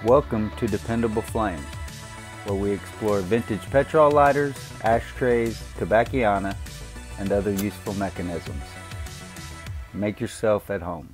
Welcome to Dependable Flame, where we explore vintage petrol lighters, ashtrays, tobacconiana, and other useful mechanisms. Make yourself at home.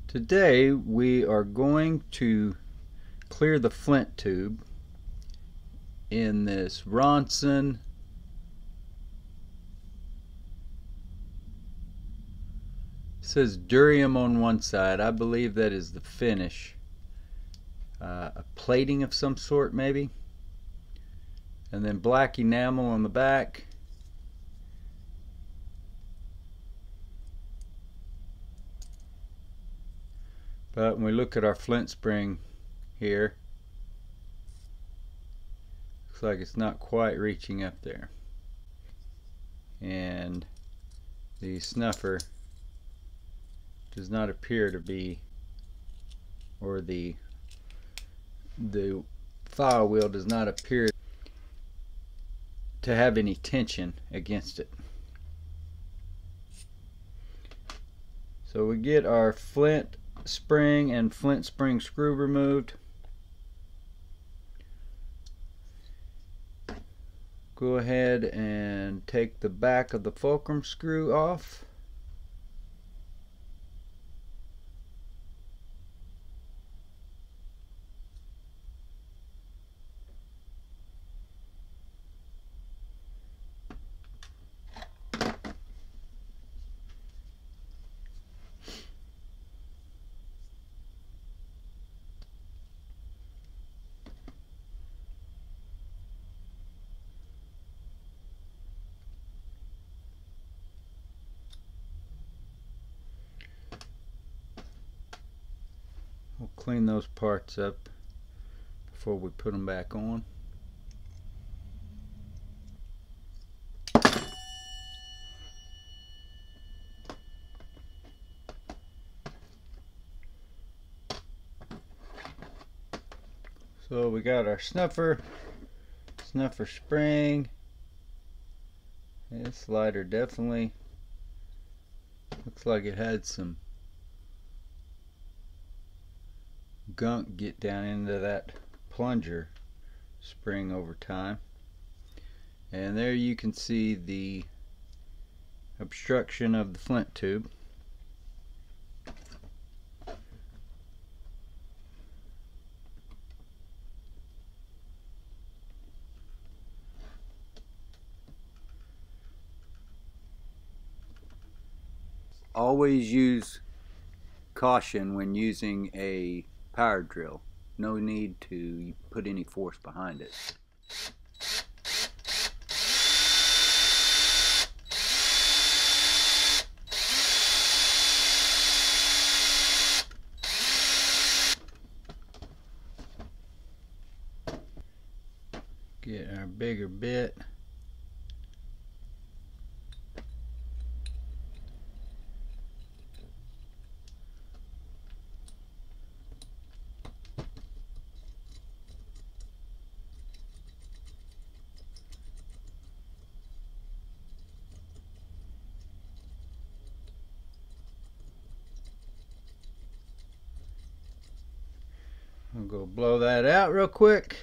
Today we are going to clear the flint tube in this Ronson says Dureum on one side. I believe that is the finish. A plating of some sort maybe. And then black enamel on the back. But when we look at our flint spring here, looks like it's not quite reaching up there. And the snuffer does not appear to be, or the file wheel does not appear to have any tension against it. So we get our flint spring and flint spring screw removed. Go ahead and take the back of the fulcrum screw off. We'll clean those parts up before we put them back on. So we got our snuffer spring. This lighter definitely looks like it had some gunk get down into that plunger spring over time. And there you can see the obstruction of the flint tube. Always use caution when using a power drill. No need to put any force behind it. Get our bigger bit. I'm going to blow that out real quick.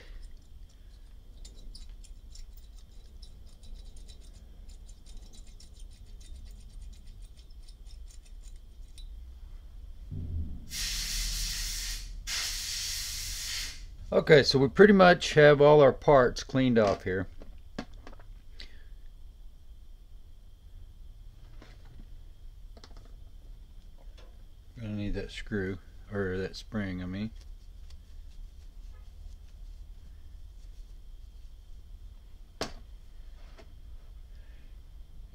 Okay, so we pretty much have all our parts cleaned off here. Gonna need that screw, or that spring, I mean.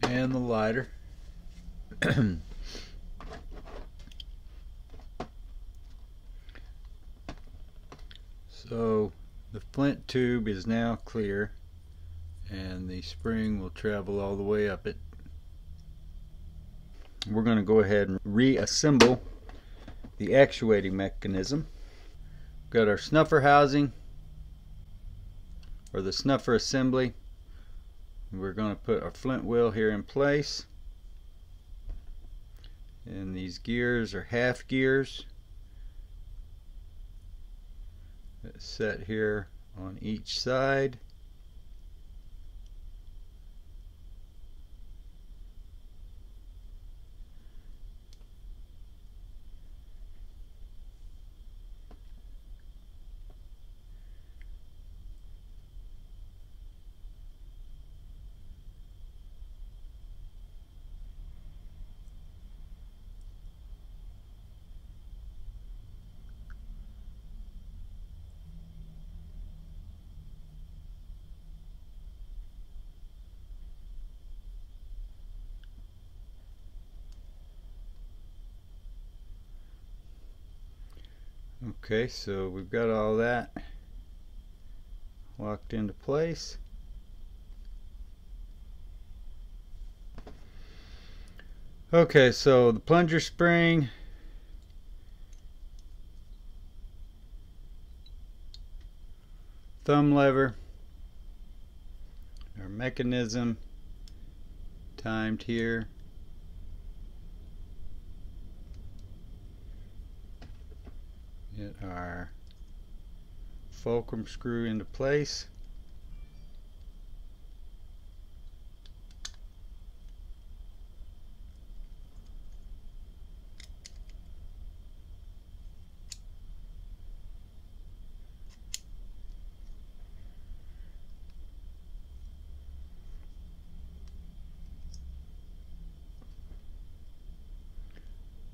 And the lighter. So the flint tube is now clear and the spring will travel all the way up it. We're going to go ahead and reassemble the actuating mechanism. We've got our snuffer housing, or the snuffer assembly. We're going to put our flint wheel here in place. And these gears are half gears that's set here on each side. Okay, so we've got all that locked into place. Okay, so the plunger spring, thumb lever, our mechanism timed here. Get our fulcrum screw into place.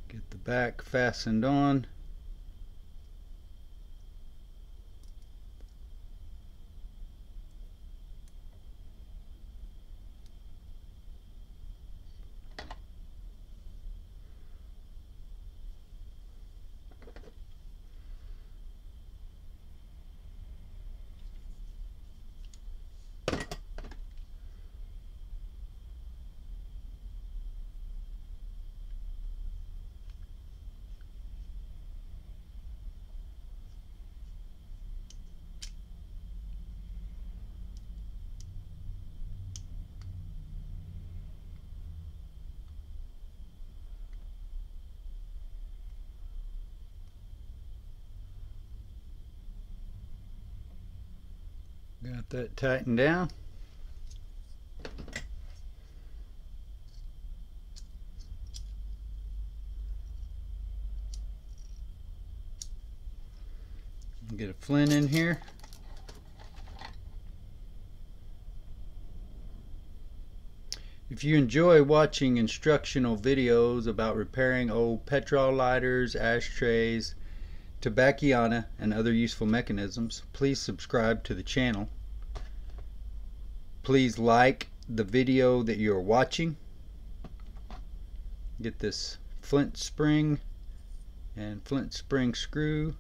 Get the back fastened on. Got that tightened down. Get a flint in here. If you enjoy watching instructional videos about repairing old petrol lighters, ashtrays, tobacconista, and other useful mechanisms, please subscribe to the channel. Please like the video that you're watching. Get this flint spring and flint spring screw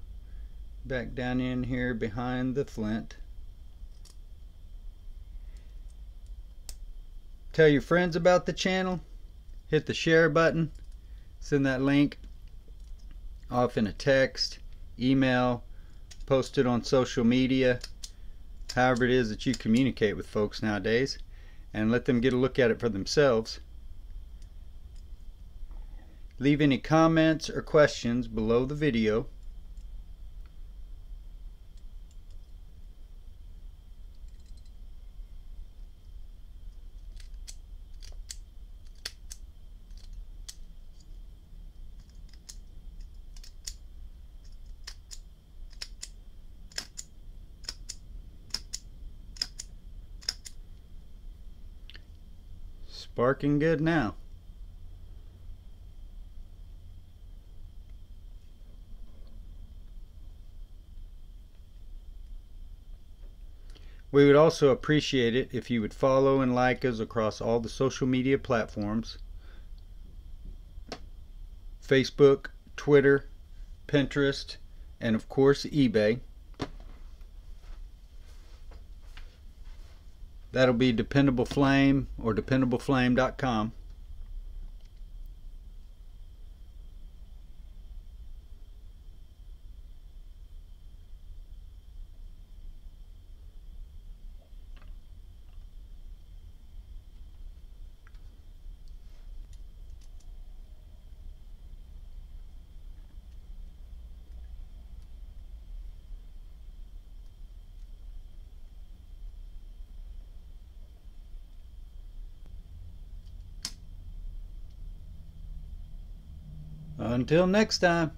back down in here behind the flint. Tell your friends about the channel. Hit the share button. Send that link off in a text, email, post it on social media, however it is that you communicate with folks nowadays, and let them get a look at it for themselves. Leave any comments or questions below the video. Sparking good now. We would also appreciate it if you would follow and like us across all the social media platforms: Facebook, Twitter, Pinterest, and of course eBay. That'll be Dependable Flame or dependableflame.com. Until next time.